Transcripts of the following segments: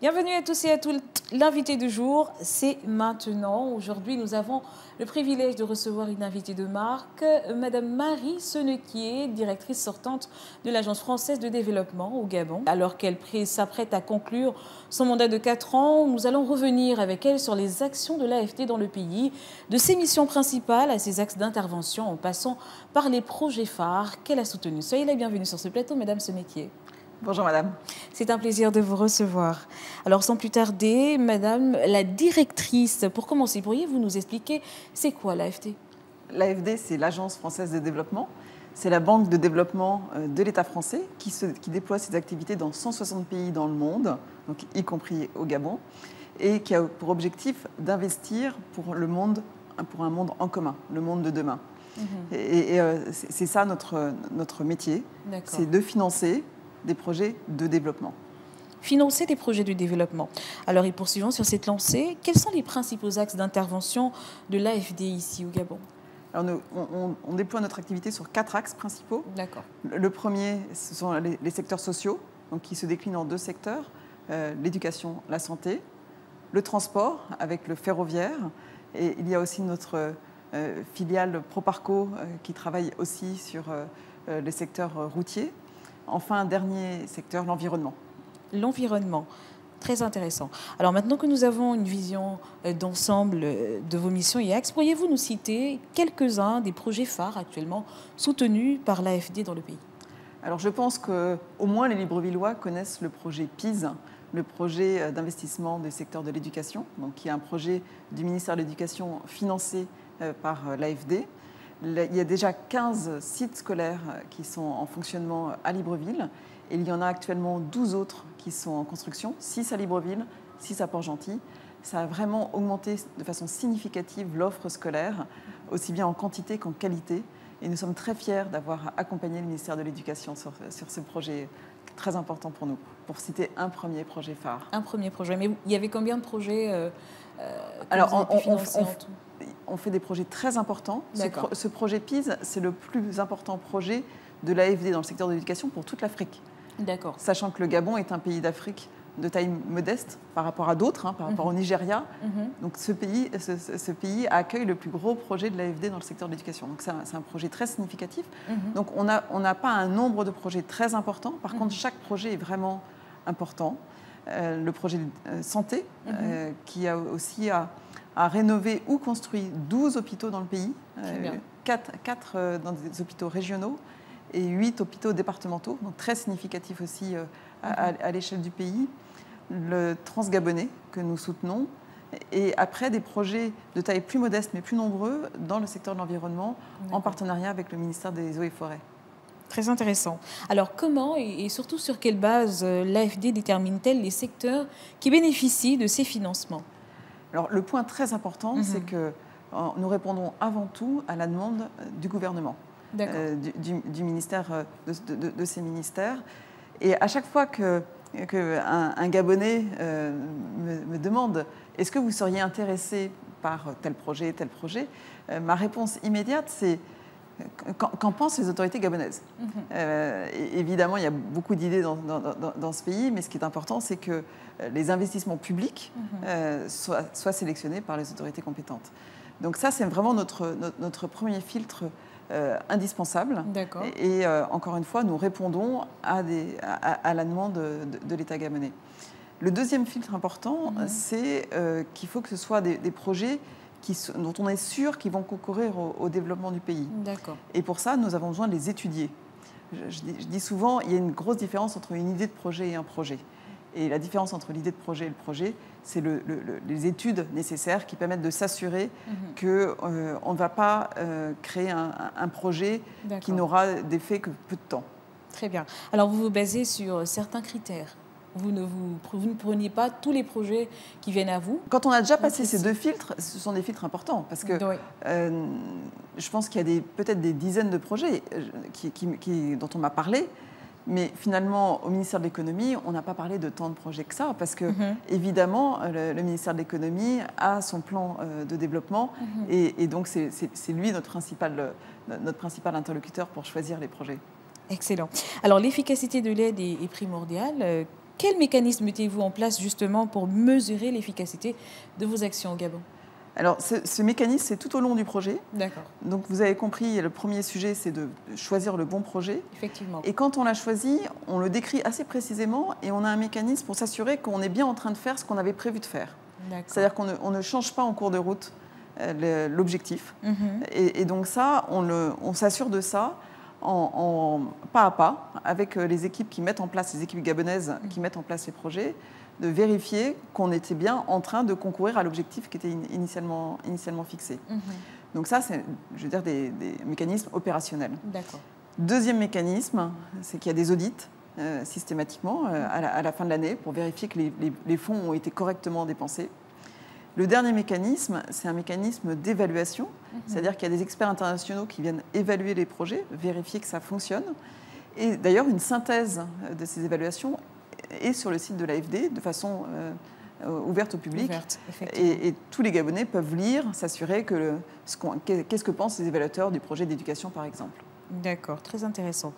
Bienvenue à tous et à toutes. L'invité du jour, c'est maintenant. Aujourd'hui, nous avons le privilège de recevoir une invitée de marque, Madame Marie Senequier, directrice sortante de l'Agence française de développement au Gabon. Alors qu'elle s'apprête à conclure son mandat de 4 ans, nous allons revenir avec elle sur les actions de l'AFD dans le pays, de ses missions principales à ses axes d'intervention en passant par les projets phares qu'elle a soutenus. Soyez la bienvenue sur ce plateau, Madame Senequier. Bonjour madame. C'est un plaisir de vous recevoir. Alors sans plus tarder, madame la directrice, pour commencer, pourriez-vous nous expliquer c'est quoi l'AFD? L'AFD, c'est l'Agence française de développement. C'est la banque de développement de l'État français qui déploie ses activités dans 160 pays dans le monde, donc y compris au Gabon, et qui a pour objectif d'investir pour un monde en commun, le monde de demain. Et c'est ça notre métier, c'est de financer des projets de développement. Financer des projets de développement. Alors, et poursuivons sur cette lancée, quels sont les principaux axes d'intervention de l'AFD ici au Gabon? Alors on déploie notre activité sur 4 axes principaux. D'accord. Le premier, ce sont les secteurs sociaux, donc qui se déclinent en 2 secteurs, l'éducation, la santé, le transport avec le ferroviaire, et il y a aussi notre filiale Proparco qui travaille aussi sur les secteurs routiers. Enfin, dernier secteur, l'environnement. L'environnement, très intéressant. Alors maintenant que nous avons une vision d'ensemble de vos missions et axes, pourriez-vous nous citer quelques-uns des projets phares actuellement soutenus par l'AFD dans le pays? Alors je pense qu'au moins les Librevillois connaissent le projet PIS, le projet d'investissement du secteur de l'éducation, donc qui est un projet du ministère de l'Éducation financé par l'AFD. Il y a déjà 15 sites scolaires qui sont en fonctionnement à Libreville et il y en a actuellement 12 autres qui sont en construction, 6 à Libreville, 6 à Port-Gentil. Ça a vraiment augmenté de façon significative l'offre scolaire, aussi bien en quantité qu'en qualité. Et nous sommes très fiers d'avoir accompagné le ministère de l'Éducation sur ce projet très important pour nous, pour citer un premier projet phare. Un premier projet. Mais il y avait combien de projets Alors, on fait des projets très importants. Ce projet PIS, c'est le plus important projet de l'AFD dans le secteur de l'éducation pour toute l'Afrique. D'accord. Sachant que le Gabon est un pays d'Afrique de taille modeste par rapport à d'autres, par rapport au Nigeria. Donc ce pays accueille le plus gros projet de l'AFD dans le secteur de l'éducation. Donc c'est un projet très significatif. Donc on n'a pas un nombre de projets très importants. Par contre, chaque projet est vraiment important. Le projet santé, qui a aussi a rénové ou construit 12 hôpitaux dans le pays, 4 dans des hôpitaux régionaux et 8 hôpitaux départementaux, donc très significatif aussi à l'échelle du pays. Le Transgabonais que nous soutenons, et après des projets de taille plus modeste mais plus nombreux dans le secteur de l'environnement en partenariat avec le ministère des Eaux et Forêts. Très intéressant. Alors comment et surtout sur quelle base l'AFD détermine-t-elle les secteurs qui bénéficient de ces financements? Alors le point très important, c'est que nous répondons avant tout à la demande du gouvernement, du ministère, de ces ministères. Et à chaque fois qu'un Gabonais me demande « Est-ce que vous seriez intéressé par tel projet, ma réponse immédiate, c'est « Qu'en pensent les autorités gabonaises ?» Évidemment, il y a beaucoup d'idées dans ce pays, mais ce qui est important, c'est que les investissements publics soient sélectionnés par les autorités compétentes. Donc ça, c'est vraiment notre premier filtre indispensable. Et encore une fois, nous répondons à la demande de l'État gabonais. Le deuxième filtre important, c'est qu'il faut que ce soit des projets dont on est sûr qu'ils vont concourir au développement du pays. Et pour ça, nous avons besoin de les étudier. Je dis souvent, il y a une grosse différence entre une idée de projet et un projet. Et la différence entre l'idée de projet et le projet, c'est les études nécessaires qui permettent de s'assurer qu'on ne va pas créer un projet qui n'aura d'effet que peu de temps. Très bien. Alors, vous vous basez sur certains critères. Vous ne preniez pas tous les projets qui viennent à vous? Quand on a déjà passé ces 2 filtres, ce sont des filtres importants. Parce que je pense qu'il y a peut-être des dizaines de projets dont on m'a parlé. Mais finalement, au ministère de l'économie, on n'a pas parlé de tant de projets que ça, parce que, évidemment, le ministère de l'économie a son plan de développement, et donc c'est lui notre principal interlocuteur pour choisir les projets. Excellent. Alors, l'efficacité de l'aide est primordiale. Quel mécanisme mettez-vous en place justement pour mesurer l'efficacité de vos actions au Gabon? Alors, ce mécanisme, c'est tout au long du projet. D'accord. Donc, vous avez compris, le premier sujet, c'est de choisir le bon projet. Effectivement. Et quand on l'a choisi, on le décrit assez précisément et on a un mécanisme pour s'assurer qu'on est bien en train de faire ce qu'on avait prévu de faire. C'est-à-dire qu'on ne change pas en cours de route l'objectif. Et donc ça, on s'assure de ça pas à pas, avec les équipes qui mettent en place, les équipes gabonaises qui mettent en place les projets, de vérifier qu'on était bien en train de concourir à l'objectif qui était initialement fixé. Donc ça, c'est, je veux dire, des mécanismes opérationnels. D'accord. Deuxième mécanisme, c'est qu'il y a des audits systématiquement à la fin de l'année pour vérifier que les fonds ont été correctement dépensés. Le dernier mécanisme, c'est un mécanisme d'évaluation, c'est-à-dire qu'il y a des experts internationaux qui viennent évaluer les projets, vérifier que ça fonctionne. Et d'ailleurs, une synthèse de ces évaluations est sur le site de l'AFD de façon ouverte au public. Et tous les Gabonais peuvent lire, s'assurer qu'est-ce que pensent les évaluateurs du projet d'éducation, par exemple. D'accord, très intéressant.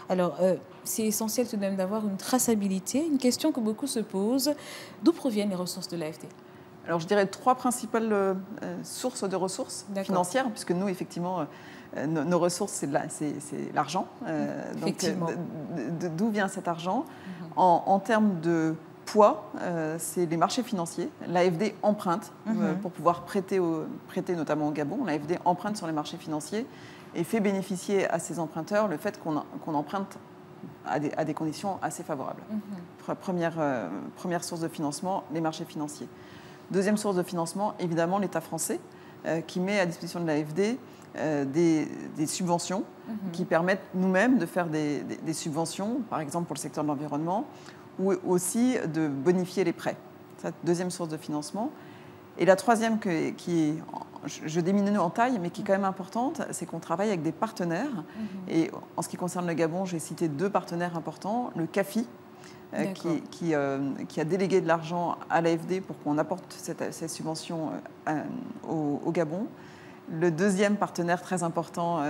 Alors, c'est essentiel tout de même d'avoir une traçabilité. Une question que beaucoup se posent, d'où proviennent les ressources de l'AFD? Alors, je dirais 3 principales sources de ressources financières, puisque nous, effectivement, nos ressources, c'est l'argent. Donc, d'où vient cet argent? En termes de poids, c'est les marchés financiers. L'AFD emprunte pour pouvoir prêter notamment au Gabon. L'AFD emprunte sur les marchés financiers et fait bénéficier à ses emprunteurs le fait qu'on emprunte à des conditions assez favorables. Première source de financement, les marchés financiers. Deuxième source de financement, évidemment, l'État français, qui met à disposition de l'AFD des subventions qui permettent nous-mêmes de faire des subventions, par exemple pour le secteur de l'environnement, ou aussi de bonifier les prêts. C'est la deuxième source de financement. Et la troisième, je diminue en taille, mais qui est quand même importante, c'est qu'on travaille avec des partenaires. Et en ce qui concerne le Gabon, j'ai cité 2 partenaires importants, le CAFI, qui a délégué de l'argent à l'AFD pour qu'on apporte cette subvention au Gabon. Le deuxième partenaire très important,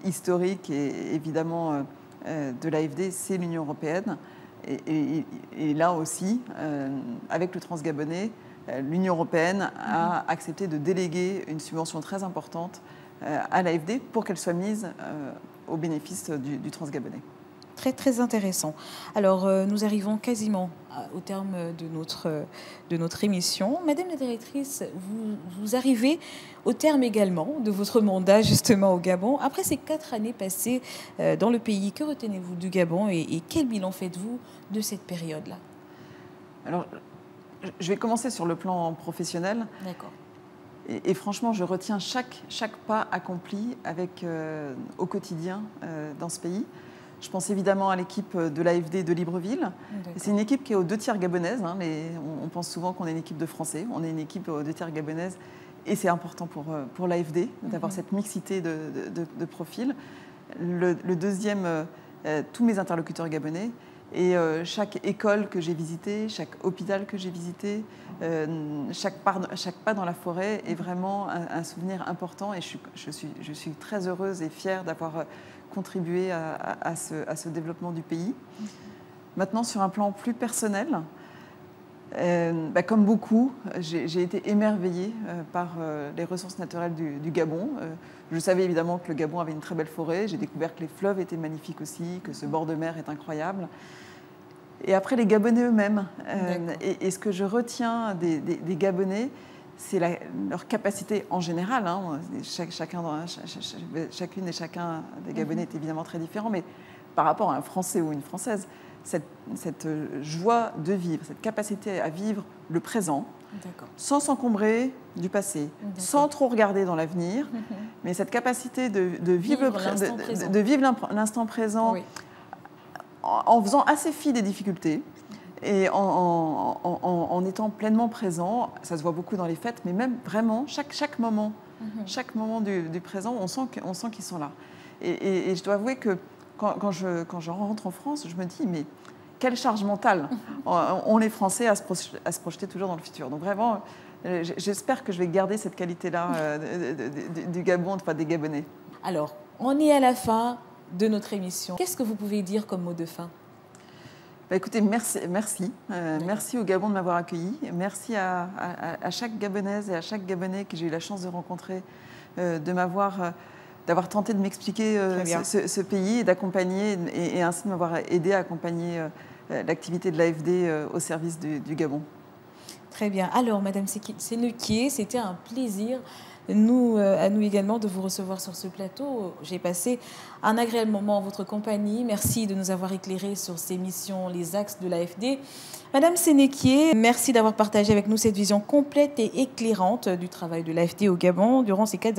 historique et évidemment de l'AFD, c'est l'Union européenne. Et là aussi, avec le Transgabonais, l'Union européenne a accepté de déléguer une subvention très importante à l'AFD pour qu'elle soit mise au bénéfice du Transgabonais. Très, très intéressant. Alors, nous arrivons quasiment au terme de notre émission. Madame la directrice, vous arrivez au terme également de votre mandat justement au Gabon. Après ces 4 années passées dans le pays, que retenez-vous du Gabon et quel bilan faites-vous de cette période-là? Alors, je vais commencer sur le plan professionnel. D'accord. Et franchement, je retiens chaque pas accompli au quotidien dans ce pays. Je pense évidemment à l'équipe de l'AFD de Libreville. C'est une équipe qui est aux 2 tiers gabonaise. On pense souvent qu'on est une équipe de Français. On est une équipe aux 2 tiers gabonaise. Et c'est important pour l'AFD d'avoir cette mixité de profils. Le deuxième, tous mes interlocuteurs gabonais. Et chaque école que j'ai visitée, chaque hôpital que j'ai visité, chaque pas dans la forêt est vraiment un souvenir important. Et je suis très heureuse et fière d'avoir contribué à ce développement du pays. Maintenant, sur un plan plus personnel, comme beaucoup, j'ai été émerveillée par les ressources naturelles du Gabon. Je savais évidemment que le Gabon avait une très belle forêt. J'ai découvert que les fleuves étaient magnifiques aussi, que ce bord de mer est incroyable. Et après, les Gabonais eux-mêmes. Et ce que je retiens des Gabonais, c'est leur capacité en général. Chacune et chacun des Gabonais est évidemment très différent, mais par rapport à un Français ou une Française, cette joie de vivre, cette capacité à vivre le présent, sans s'encombrer du passé, sans trop regarder dans l'avenir, mais cette capacité de vivre l'instant présent en faisant assez fi des difficultés et en étant pleinement présent. Ça se voit beaucoup dans les fêtes, mais même vraiment chaque moment du présent, on sent qu'ils sont là. Et je dois avouer que quand je rentre en France, je me dis, mais quelle charge mentale ont les Français à se projeter toujours dans le futur. Donc vraiment, j'espère que je vais garder cette qualité-là du Gabon, enfin des Gabonais. Alors, on est à la fin de notre émission. Qu'est-ce que vous pouvez dire comme mot de fin? Écoutez, merci au Gabon de m'avoir accueilli. Merci à chaque Gabonaise et à chaque Gabonais que j'ai eu la chance de rencontrer, d'avoir tenté de m'expliquer ce pays et d'accompagner, et ainsi de m'avoir aidé à accompagner l'activité de l'AFD au service du Gabon. Très bien. Alors, Madame Senekié, c'était un plaisir à nous également de vous recevoir sur ce plateau. J'ai passé un agréable moment en votre compagnie. Merci de nous avoir éclairés sur ces missions, les axes de l'AFD. Madame Senekié, merci d'avoir partagé avec nous cette vision complète et éclairante du travail de l'AFD au Gabon. Durant ces 4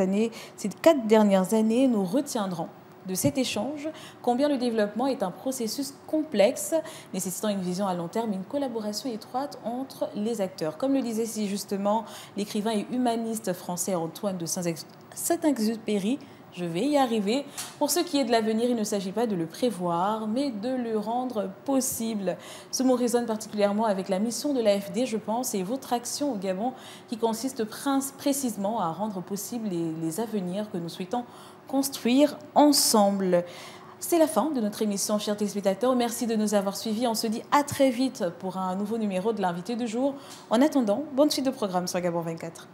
dernières années, nous retiendrons de cet échange combien le développement est un processus complexe, nécessitant une vision à long terme et une collaboration étroite entre les acteurs. Comme le disait si justement l'écrivain et humaniste français Antoine de Saint-Exupéry, je vais y arriver. Pour ce qui est de l'avenir, il ne s'agit pas de le prévoir, mais de le rendre possible. Ce mot résonne particulièrement avec la mission de l'AFD, je pense, et votre action au Gabon qui consiste précisément à rendre possible les avenirs que nous souhaitons construire ensemble. C'est la fin de notre émission, chers téléspectateurs. Merci de nous avoir suivis. On se dit à très vite pour un nouveau numéro de l'invité du jour. En attendant, bonne suite de programme sur Gabon 24.